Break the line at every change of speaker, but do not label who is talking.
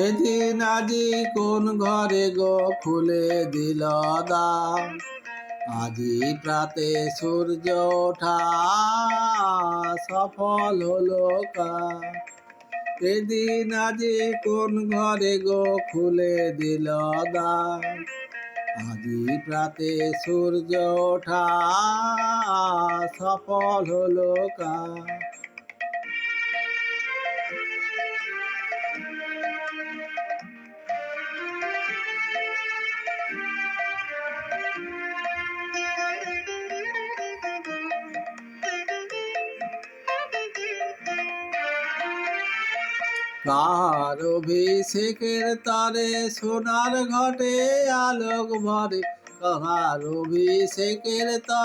এদিন আজি কোন ঘরে গো খুলে দিল দ্বার, আজি প্রাতে সূর্য ওঠা সফল হলো কার। এদিন আজি কোন ঘরে গো খুলে দিল দ্বার, আজি প্রাতে সূর্য ওঠা সফল হলো কার। কার অভিষেকের তরে সোনার ঘটে আলোক ভরে, কার অভিষেকের তরে